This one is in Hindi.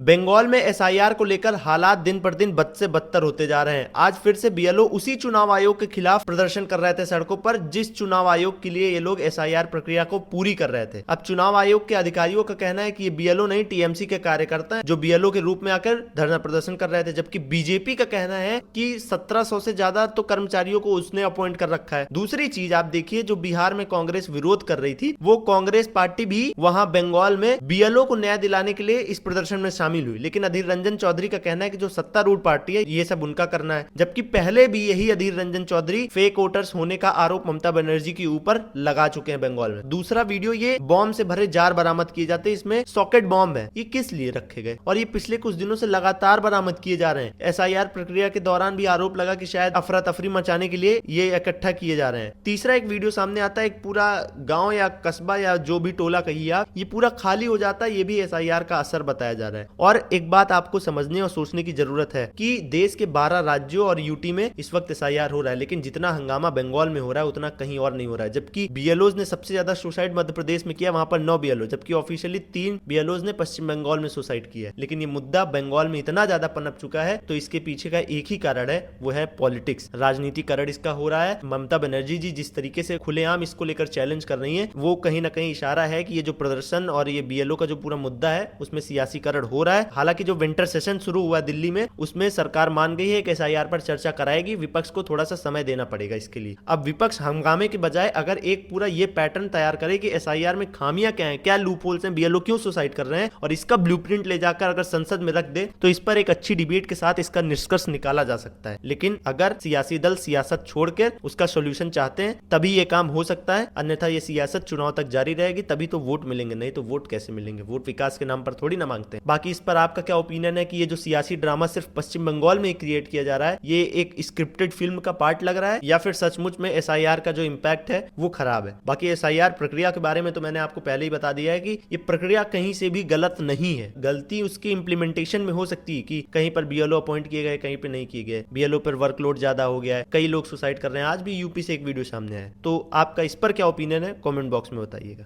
बंगाल में एसआईआर को लेकर हालात दिन पर दिन बद से बदतर होते जा रहे हैं। आज फिर से बीएलओ उसी चुनाव आयोग के खिलाफ प्रदर्शन कर रहे थे सड़कों पर, जिस चुनाव आयोग के लिए ये लोग एसआईआर प्रक्रिया को पूरी कर रहे थे। अब चुनाव आयोग के अधिकारियों का कहना है कि ये बीएलओ नहीं, टीएमसी के कार्यकर्ता हैं जो बीएलओ के रूप में आकर धरना प्रदर्शन कर रहे थे, जबकि बीजेपी का कहना है कि 1700 से ज्यादा तो कर्मचारियों को उसने अपॉइंट कर रखा है। दूसरी चीज आप देखिए, जो बिहार में कांग्रेस विरोध कर रही थी, वो कांग्रेस पार्टी भी वहां बंगाल में बीएलओ को न्याय दिलाने के लिए इस प्रदर्शन में शामिल हुई। लेकिन अधीर रंजन चौधरी का कहना है कि जो सत्तारूढ़ पार्टी है ये सब उनका करना है, जबकि पहले भी यही अधीर रंजन चौधरी फेक वोटर्स होने का आरोप ममता बनर्जी के ऊपर लगा चुके हैं बंगाल में। दूसरा वीडियो, ये बॉम्ब से भरे जार बरामद किए जाते हैं, इसमें सॉकेट बॉम्ब है, ये किस लिए रखे गए? और ये पिछले कुछ दिनों से लगातार बरामद किए जा रहे हैं। एसआईआर प्रक्रिया के दौरान भी आरोप लगा कि शायद अफरा तफरी मचाने के लिए ये इकट्ठा किए जा रहे हैं। तीसरा एक वीडियो सामने आता है, एक पूरा गांव या कस्बा या जो भी टोला कहिए आप, ये पूरा खाली हो जाता है, ये भी एसआईआर का असर बताया जा रहा है। और एक बात आपको समझने और सोचने की जरूरत है कि देश के 12 राज्यों और यूटी में इस वक्त एसआईआर हो रहा है, लेकिन जितना हंगामा बंगाल में हो रहा है उतना कहीं और नहीं हो रहा है। जबकि बीएलओज ने सबसे ज्यादा सुसाइड मध्य प्रदेश में किया, वहां पर 9 बीएलओ, जबकि ऑफिशियली 3 बीएलओज ने पश्चिम बंगाल में सुसाइड किया है। लेकिन ये मुद्दा बंगाल में इतना ज्यादा पनप चुका है, तो इसके पीछे का एक ही कारण है, वो है पॉलिटिक्स, राजनीतिकरण इसका हो रहा है। ममता बनर्जी जी जिस तरीके से खुलेआम इसको लेकर चैलेंज कर रही है, वो कहीं ना कहीं इशारा है कि ये जो प्रदर्शन और ये बीएलओ का जो पूरा मुद्दा है उसमें सियासीकरण हो रहा है। हालांकि जो विंटर सेशन शुरू हुआ दिल्ली में, उसमें सरकार मान गई है कि एसआईआर पर चर्चा कराएगी, विपक्ष को थोड़ा सा समय देना पड़ेगा इसके लिए। अब विपक्ष हंगामे के बजाय अगर एक पूरा ये पैटर्न तैयार करे कि एसआईआर में खामियां क्या हैं, क्या लूप होल्स हैं, बीएलओ क्यों सुसाइड कर रहे हैं, और इसका ब्लूप्रिंट ले जाकर अगर संसद में रख दे, तो इस पर एक अच्छी डिबेट के साथ इसका निष्कर्ष निकाला जा सकता है। लेकिन अगर सियासी दल सियासत छोड़कर उसका सोल्यूशन चाहते हैं, तभी ये काम हो सकता है, अन्यथा ये सियासत चुनाव तक जारी रहेगी, तभी तो वोट मिलेंगे, नहीं तो वोट कैसे मिलेंगे? वोट विकास के नाम पर थोड़ी ना मांगते हैं। बाकी इस पर आपका क्या ओपिनियन है कि ये जो सियासी ड्रामा सिर्फ पश्चिम बंगाल में क्रिएट किया जा रहा है, ये एक स्क्रिप्टेड फिल्म का पार्ट लग रहा है, या फिर सचमुच में एसआईआर का जो इंपैक्ट है वो खराब है? बाकी एसआईआर प्रक्रिया के बारे में तो मैंने आपको पहले ही बता दिया है कि ये प्रक्रिया कहीं से भी गलत नहीं है। गलती उसकी इंप्लीमेंटेशन में हो सकती है कि कहीं पर बीएलओ अपॉइंट किए गए, कहीं पर नहीं किए गए, बीएलओ पर वर्कलोड ज्यादा हो गया है, कई लोग सुसाइड कर रहे हैं। आज भी यूपी से एक वीडियो सामने है। तो आपका इस पर क्या ओपिनियन है, कमेंट बॉक्स में बताइएगा।